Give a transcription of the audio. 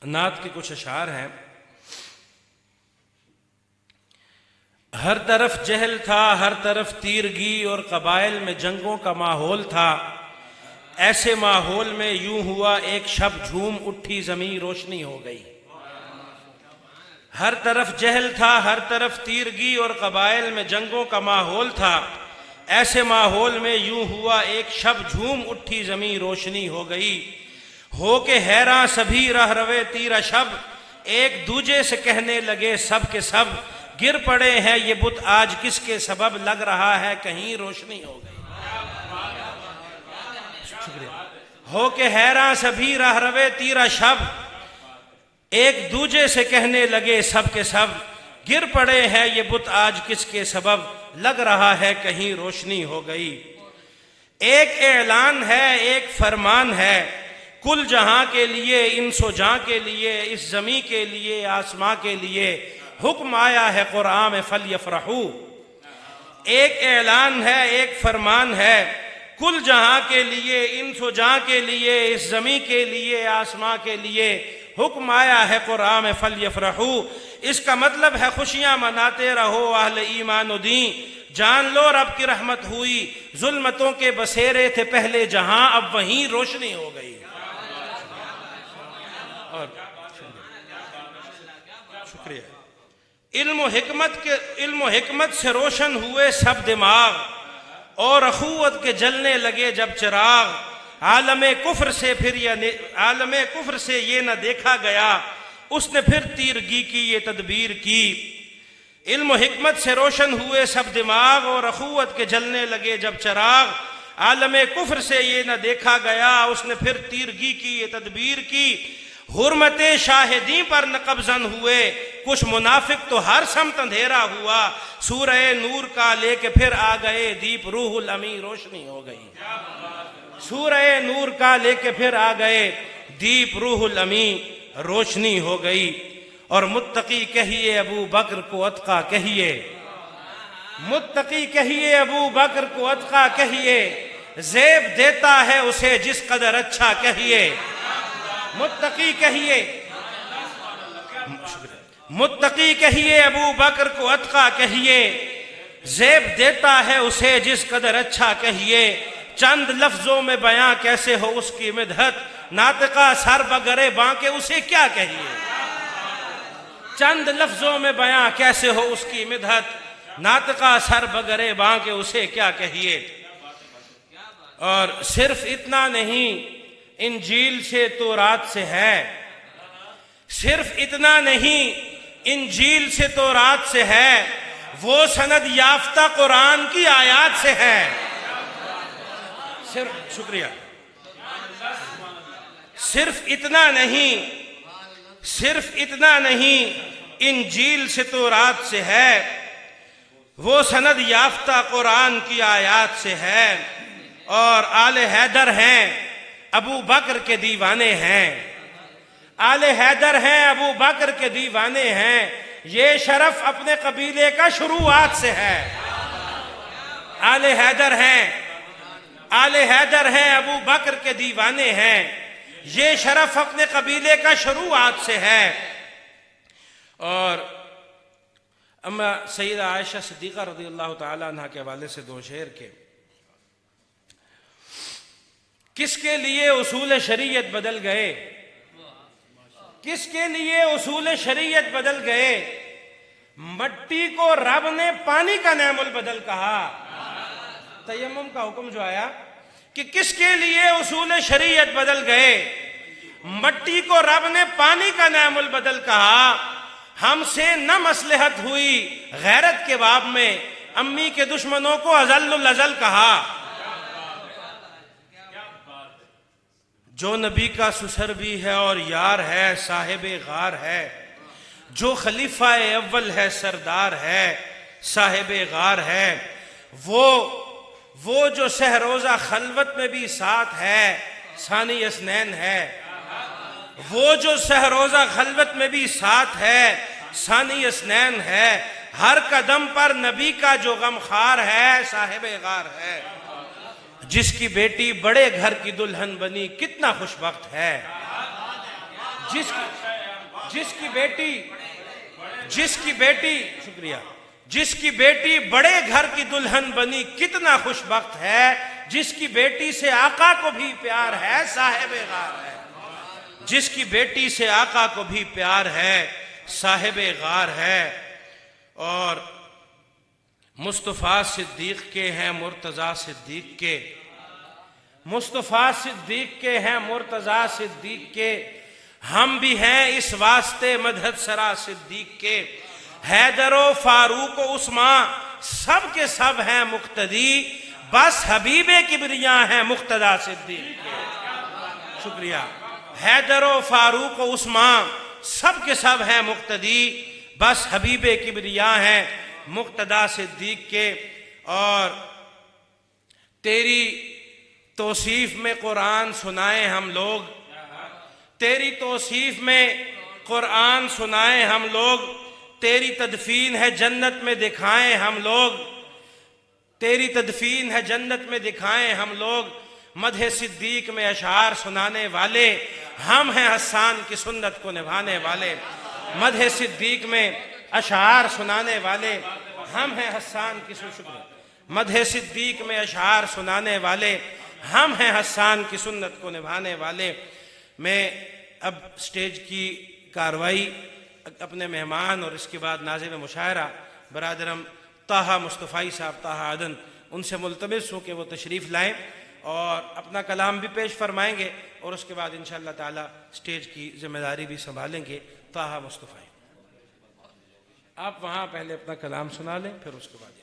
नात के कुछ अशार हैं। हर तरफ जहल था, हर तरफ तीरगी और कबाइल में जंगों का माहौल था। ऐसे माहौल में यूं हुआ एक शब, झूम उठी ज़मीं रोशनी हो गई। हर तरफ जहल था, हर तरफ तीरगी और कबाइल में जंगों का माहौल था। ऐसे माहौल में यूं हुआ एक शब, झूम उठी ज़मीं रोशनी हो गई। हो के हैरान सभी रह रवे तीरा शब, एक दूजे से कहने लगे सब के सब, गिर पड़े हैं ये बुत आज किसके सबब, लग रहा है कहीं रोशनी हो गई। हो के हैरान सभी रह रवे तीरा शब, एक दूजे से कहने लगे सब के सब, गिर पड़े हैं ये बुत आज किसके सबब, लग रहा है कहीं रोशनी हो गई। एक ऐलान है, एक फरमान है, कुल जहां के लिए, इंसो जां के लिए, इस जमी के लिए, आसमां के लिए, हुक्म आया है कुरान में फल यफरहू। एक ऐलान है, एक फरमान है, कुल जहां के लिए, इंसो जां के लिए, इस जमी के लिए, आसमां के लिए, हुक्म आया है कुरान में फल यफरहू। इसका मतलब है खुशियां मनाते रहो अहले ईमान दीन, जान लो रब की रहमत हुई। जुल्मतों के बसेरे थे पहले जहां, अब वहीं रोशनी हो गई। और शुक्रिया। इल्म हिकमत से रोशन हुए सब दिमाग, और अखुवत के जलने लगे जब चिराग। आलमे कुफ्र से ये न देखा गया, उसने फिर तीरगी की ये तदबीर की। इल्म हिकमत से रोशन हुए सब दिमाग, और अखुवत के जलने लगे जब चिराग। आलमे कुफ्र से ये न देखा गया, उसने फिर तीरगी की ये तदबीर की। हुर्मते शाहिदी पर न कब्जन हुए, कुछ मुनाफिक तो हर समत अंधेरा हुआ। सूरह नूर का लेके फिर आ गए दीप, रूहुल अमी रोशनी हो गई। सूरह नूर का लेके फिर आ गए दीप, रूहुल अमी रोशनी हो गई। और मुत्तकी कहिए अबू बकर को अतका कहिए, मुत्तकी कहिए अबू बकर को अतका कहिए, ज़ेब देता है उसे जिस कदर अच्छा कहिए। मुत्तकी कहिए, मुत्तकी कहिए अबू बकर को अतका कहिए, ज़ेब देता है उसे जिस कदर अच्छा कहिए। चंद लफ्जों में बयां कैसे हो उसकी मिदहत, नातिका सर बगरे बांके उसे क्या कहिए। चंद लफ्जों में बयां कैसे हो उसकी मिदहत, नातिका सर बगरे बांके उसे क्या कहिए। और सिर्फ इतना नहीं, इंजील से तौरात से है। सिर्फ इतना नहीं, इंजील से तौरात से है, वो सनद याफ्ता कुरान की आयात से है। सिर्फ शुक्रिया। सिर्फ इतना नहीं, सिर्फ इतना नहीं, इंजील से तौरात से है, वो सनद याफ्ता कुरान की आयात से है। और आले हैदर हैं, अबू बकर के दीवाने हैं। आले हैदर हैं, अबू बकर के दीवाने हैं। ये शरफ अपने कबीले का शुरुआत से है। आले हैदर हैं, आले हैदर हैं, अबू बकर के दीवाने हैं। ये शरफ अपने कबीले का शुरुआत से है। और अम्मा सैयदा आयशा सिद्दीक़ा रज़ियल्लाहु ताला अन्हा के हवाले से दो शेर के, किसके लिए उसूल शरीयत बदल गए, किसके लिए उसूल शरीयत बदल गए। मट्टी को रब ने पानी का नेमुल बदल कहा। तयम्मुम का हुक्म जो आया कि किसके लिए उसूल शरीयत बदल गए, मट्टी को रब ने पानी का नेमुल बदल कहा। हमसे न मसलहत हुई गैरत के बाब में, अम्मी के दुश्मनों को अज़ल्लुल अज़ल कहा। जो नबी का सुसर भी है और यार है, साहिबे गार है, जो खलीफा अव्वल है, सरदार है, साहिबे गार है, वो जो सहरोजा खलवत में भी साथ है, सानी असनैन है। वो जो सहरोजा खलवत में भी साथ है, सानी असनैन है। हर कदम पर नबी का जो गमखार है, साहिबे गार है। जिसकी बेटी बड़े घर की दुल्हन बनी, कितना खुशबख्त है। जिसकी शुक्रिया, जिसकी बेटी बड़े घर की दुल्हन बनी कितना खुशबख्त है, जिसकी बेटी से आका को भी प्यार है साहिब गार है, जिसकी बेटी से आका को भी प्यार है साहिब गार है। और मुस्तफ़ा सिद्दीक के हैं मुर्तज़ा सिद्दीक के, मुस्तफ़ा सिद्दीक के हैं मुर्तज़ा सिद्दीक के, हम भी हैं इस वास्ते मदहत सरा सिद्दीक के। हैदरो फारूक उस्मान सब के सब हैं मुक्तदी, बस हबीबे किबरिया हैं मुक्तदा सिद्दीक के। शुक्रिया। हैदरो फारूक उस्मान सब के सब हैं मुक्तदी, बस हबीबे किबरिया हैं मुक्तदा सिद्दीक के। और तेरी तौसीफ में कुरान सुनाए हम लोग, तेरी तौसीफ में कुरान सुनाए हम लोग, तेरी तदफीन है जन्नत में दिखाएं हम लोग, तेरी तदफीन है जन्नत में दिखाएं हम लोग। मदह सिद्दीक में अशार सुनाने वाले हम हैं हसन की सुन्नत को निभाने वाले। मदह सिद्दीक में अशार सुनाने वाले हम हैं हसन की शुक्र। मदह सिद्दीक में अशार सुनाने वाले हम हैं हसन की सुन्नत को निभाने वाले। मैं अब स्टेज की कार्रवाई अपने मेहमान और इसके बाद नाज़िम मुशायरा बरादरम ताहा मुस्तफ़ाई साहब ताहा आदन, उनसे मुल्तमिस हूँ कि वो तशरीफ़ लाएँ और अपना कलाम भी पेश फरमाएंगे और उसके बाद इंशाअल्लाह ताला स्टेज की जिम्मेदारी भी संभालेंगे। ताहा मुस्तफ़ाई, आप वहाँ पहले अपना कलाम सुना लें, फिर उसके बाद